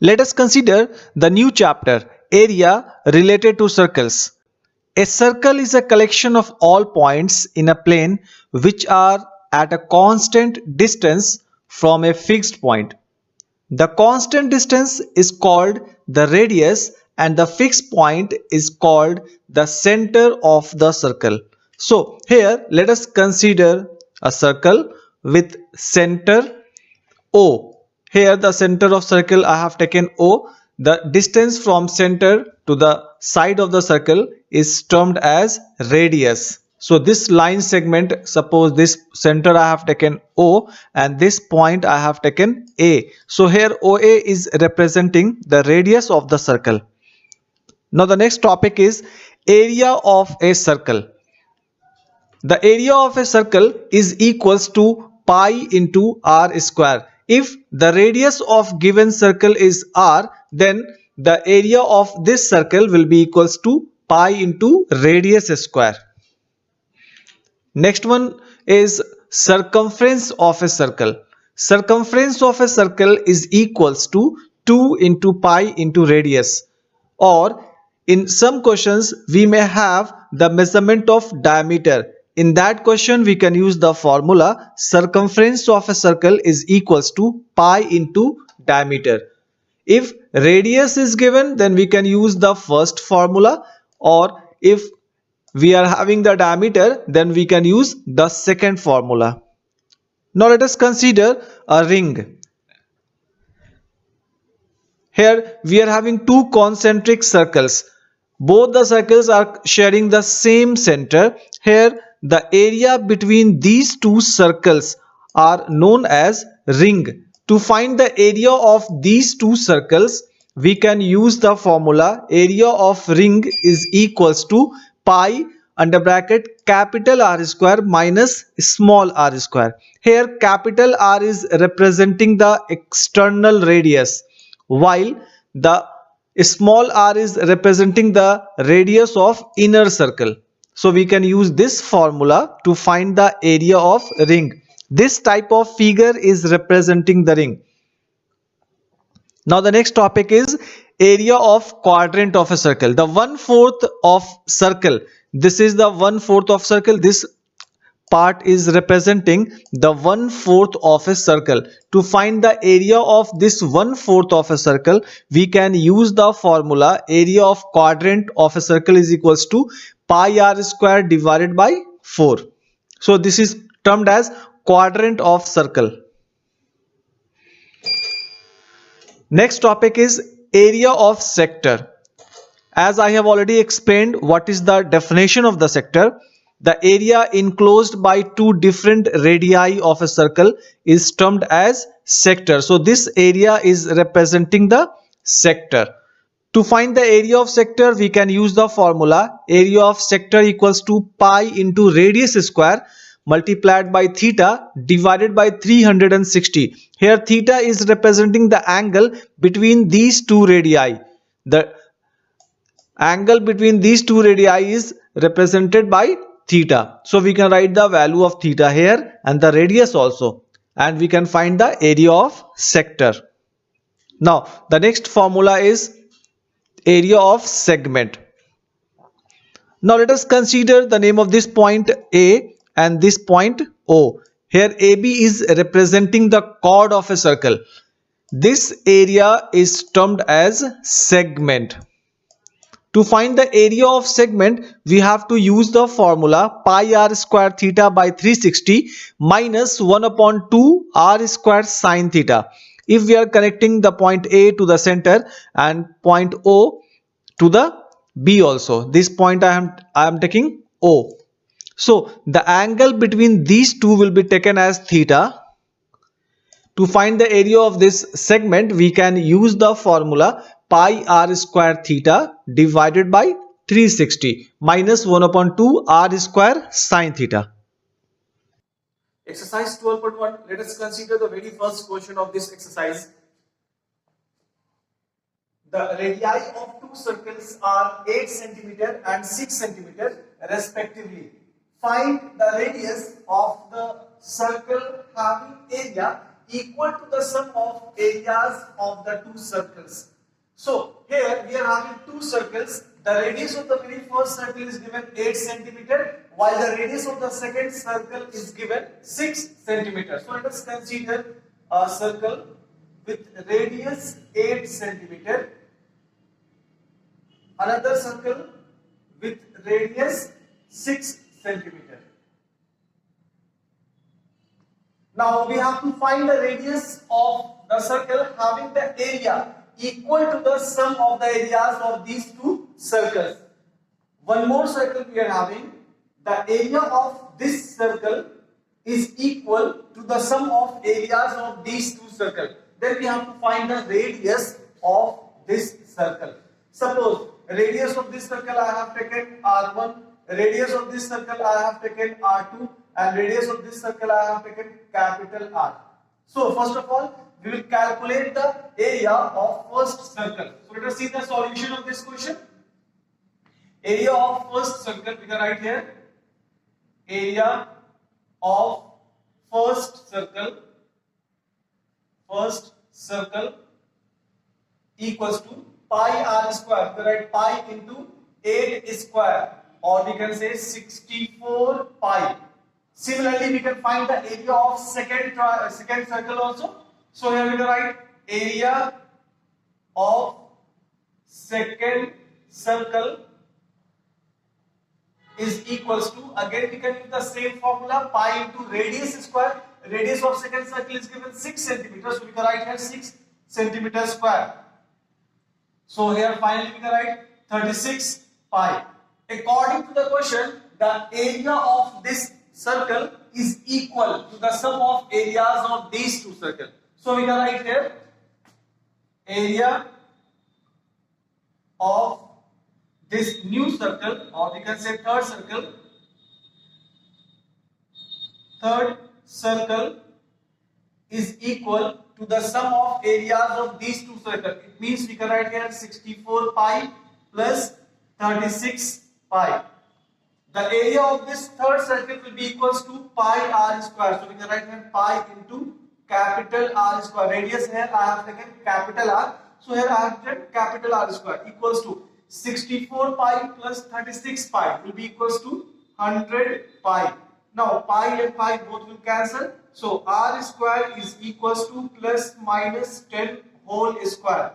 Let us consider the new chapter, area related to circles. A circle is a collection of all points in a plane which are at a constant distance from a fixed point. The constant distance is called the radius and the fixed point is called the center of the circle. So here let us consider a circle with center O. Here the center of circle I have taken O. The distance from center to the side of the circle is termed as radius. So this line segment, suppose this center I have taken O and this point I have taken A. So here OA is representing the radius of the circle. Now the next topic is area of a circle. The area of a circle is equals to pi into r square. If the radius of given circle is r, then the area of this circle will be equals to pi into radius square. Next one is circumference of a circle. Circumference of a circle is equals to 2 into pi into radius, or in some questions we may have the measurement of diameter. In that question we can use the formula circumference of a circle is equals to pi into diameter. If radius is given, then we can use the first formula, or if we are having the diameter, then we can use the second formula. Now let us consider a ring. Here we are having two concentric circles. Both the circles are sharing the same center. Here the area between these two circles are known as ring. To find the area of these two circles, we can use the formula area of ring is equals to pi under bracket capital R square minus small r square. Here capital R is representing the external radius, while the small r is representing the radius of inner circle. So we can use this formula to find the area of ring. This type of figure is representing the ring. Now the next topic is area of quadrant of a circle. The 1/4 of circle. This is the 1/4 of circle. This part is representing the 1/4 of a circle. To find the area of this 1/4 of a circle, we can use the formula area of quadrant of a circle is equals to pi r square divided by 4. So this is termed as quadrant of circle. Next topic is area of sector. As I have already explained what is the definition of the sector, the area enclosed by two different radii of a circle is termed as sector. So this area is representing the sector. To find the area of sector, we can use the formula area of sector equals to pi into radius square multiplied by theta divided by 360. Here theta is representing the angle between these two radii. The angle between these two radii is represented by theta. So we can write the value of theta here and the radius also, and we can find the area of sector. Now the next formula is area of segment. Now let us consider the name of this point A and this point O. Here AB is representing the chord of a circle. This area is termed as segment. To find the area of segment, we have to use the formula pi r square theta by 360 minus 1 upon 2 r square sine theta. If we are connecting the point A to the center and point O to the B also, this point I am taking O. So the angle between these two will be taken as theta. To find the area of this segment, we can use the formula pi r square theta divided by 360 minus 1 upon 2 r square sine theta. Exercise 12.1. Let us consider the very first question of this exercise. The radii of two circles are 8 cm and 6 cm respectively. Find the radius of the circle having area equal to the sum of areas of the two circles. So here we are having two circles. The radius of the very first circle is given 8 centimeter, while the radius of the second circle is given 6 centimeter. So let us consider a circle with radius 8 centimeter, another circle with radius 6 centimeter. Now we have to find the radius of the circle having the area equal to the sum of the areas of these two circles. One more circle we are having. The area of this circle is equal to the sum of areas of these two circles. Then we have to find the radius of this circle. Suppose radius of this circle I have taken R1, radius of this circle I have taken R2, and radius of this circle I have taken capital R. So first of all, we will calculate the area of first circle. So let us see the solution of this question. Area of first circle, we can write here. Area of first circle equals to pi r square. We write pi into 8 square, or we can say 64 pi. Similarly, we can find the area of second circle also. So here we can write area of second circle is equals to, again we can use the same formula, pi into radius square. Radius of second circle is given 6 centimeters, so we can write here 6 centimeter square. So here finally we can write 36 pi. According to the question, the area of this circle is equal to the sum of areas of these two circles. So we can write here area of this new circle, or we can say third circle is equal to the sum of areas of these two circles. It means we can write here 64 pi plus 36 pi. The area of this third circle will be equals to pi r square. So we can write here pi into capital R square. Radius here I have taken capital R. So here I have taken capital R square equals to 64 pi plus 36 pi will be equals to 100 pi. Now pi and pi both will cancel. So R square is equals to plus minus 10 whole square.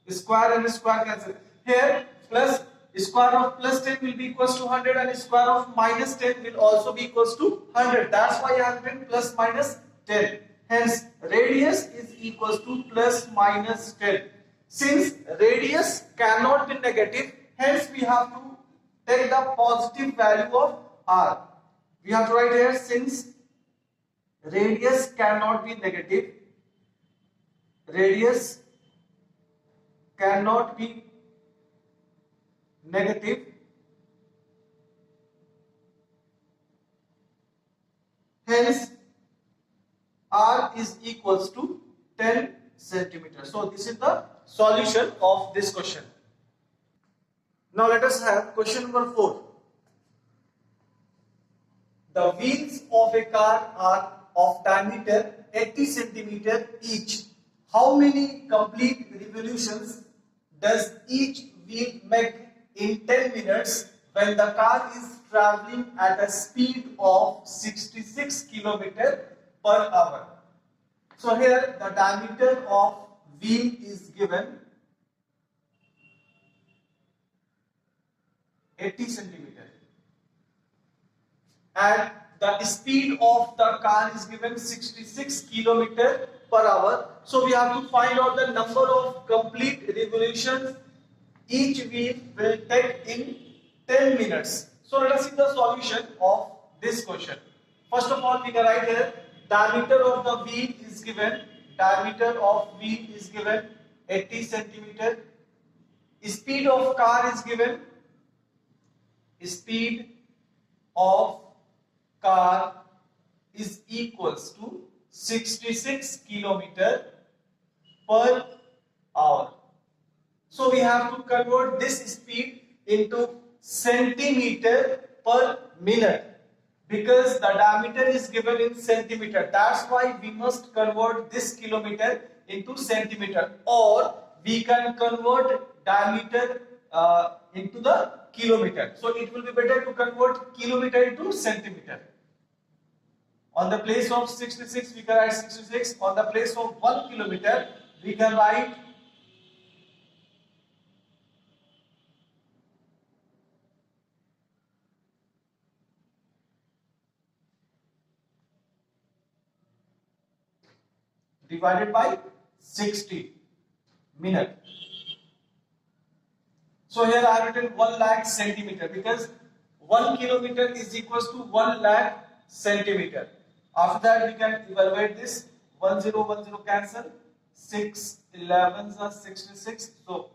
Square and square cancel. Here plus square of plus 10 will be equals to 100, and square of minus 10 will also be equals to 100. That's why I have written plus minus 10. Hence radius is equals to plus minus 10. Since radius cannot be negative, hence we have to take the positive value of r. We have to write here, since radius cannot be negative, hence r is equals to 10 centimeters. So this is the solution of this question. Now let us have question number 4. The wheels of a car are of diameter 80 centimeter each. How many complete revolutions does each wheel make in 10 minutes when the car is traveling at a speed of 66 km per hour? So here the diameter of wheel is given 80 centimeter and the speed of the car is given 66 km per hour. So we have to find out the number of complete revolutions each wheel will take in 10 minutes. So let us see the solution of this question. First of all, we can write here diameter of the wheel is given 80 centimeter. Speed of car is given, speed of car is equals to 66 km per hour. So we have to convert this speed into centimeter per minute, because the diameter is given in centimeter. That's why we must convert this kilometer into centimeter, or we can convert diameter into the kilometer. So it will be better to convert kilometer into centimeter. On the place of 66, we can write 66. On the place of 1 kilometer, we can write divided by 60 minute. So here I have written 1 lakh centimeter because 1 kilometer is equals to 1 lakh centimeter. After that we can evaluate this. 1010 cancel. 6 11s are 66. So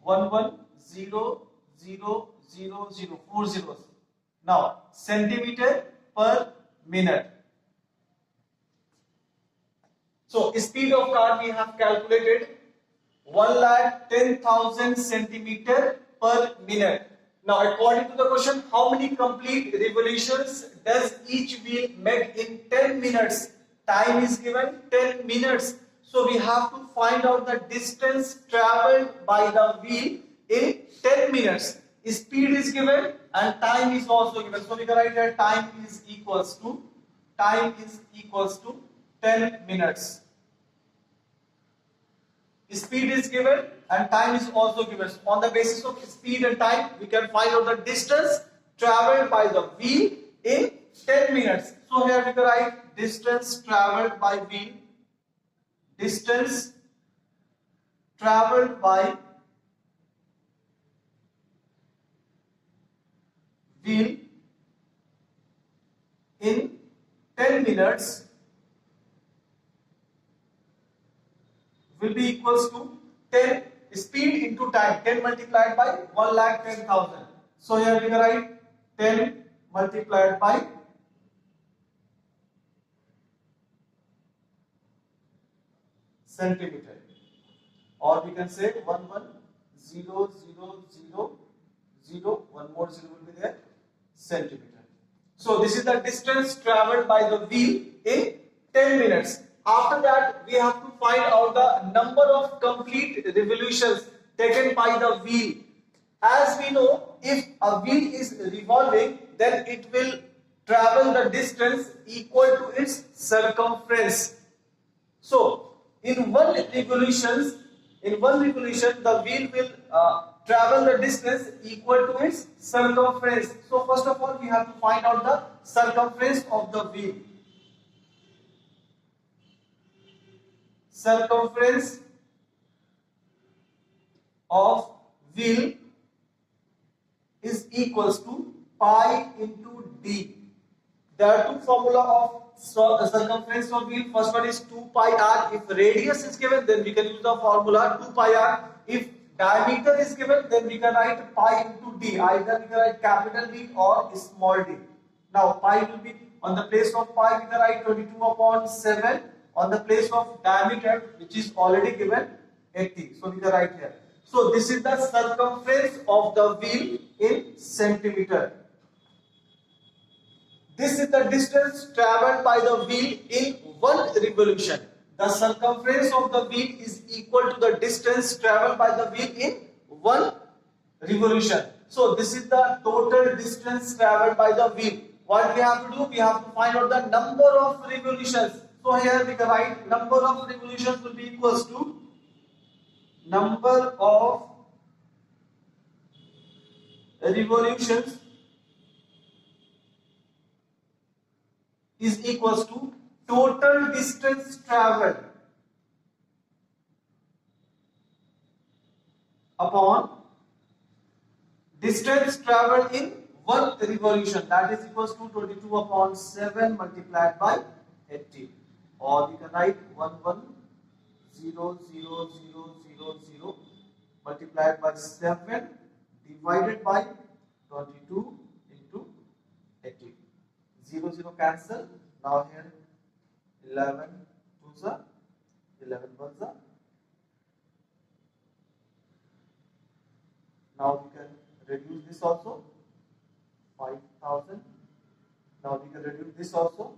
110000 4 zeros. Now centimeter per minute. So speed of car we have calculated 1,10,000 centimeter per minute. Now according to the question, how many complete revolutions does each wheel make in 10 minutes? Time is given 10 minutes. So we have to find out the distance traveled by the wheel in 10 minutes. Speed is given and time is also given. So we can write that time is equals to 10 minutes. Speed is given and time is also given. So on the basis of speed and time, we can find out the distance traveled by the wheel in 10 minutes. So here we can write distance traveled by wheel. Distance traveled by wheel in 10 minutes will be equals to 10 speed into time. 10 multiplied by 1,10,000. So here we can write 10 multiplied by centimeter, or we can say 110000. One more zero will be there, centimeter. So this is the distance traveled by the wheel in 10 minutes. After that, we have to find out the number of complete revolutions taken by the wheel. As we know, if a wheel is revolving, then it will travel the distance equal to its circumference. So, in one revolution, the wheel will travel the distance equal to its circumference. So, first of all, we have to find out the circumference of the wheel. Circumference of wheel is equals to pi into d. There are two formula of circumference of wheel. First one is 2 pi r. If radius is given, then we can use the formula 2 pi r. If diameter is given, then we can write pi into d. Either we can write capital D or small d. Now pi will be on the place of pi, we can write 22 upon 7. On the place of diameter, which is already given, 80. So we can write here. So this is the circumference of the wheel in centimeter. This is the distance traveled by the wheel in one revolution. The circumference of the wheel is equal to the distance traveled by the wheel in one revolution. So this is the total distance traveled by the wheel. What we have to do? We have to find out the number of revolutions. So here we can write number of revolutions will be equals to number of revolutions is equals to total distance traveled upon distance traveled in one revolution, that is equals to 22 upon 7 multiplied by 80, or we can write 110000 multiplied by 7 divided by 22 into 80. 0 0 cancel. Now here 11 2s are 11 1s are. Now we can reduce this also. 5,000 Now we can reduce this also.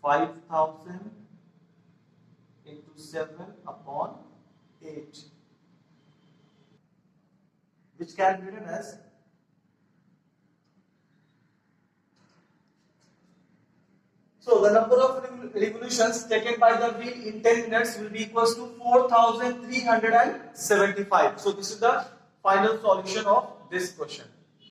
5000 into 7 upon 8, which can be written as so the number of revolutions taken by the wheel in 10 minutes will be equals to 4375. So this is the final solution of this question.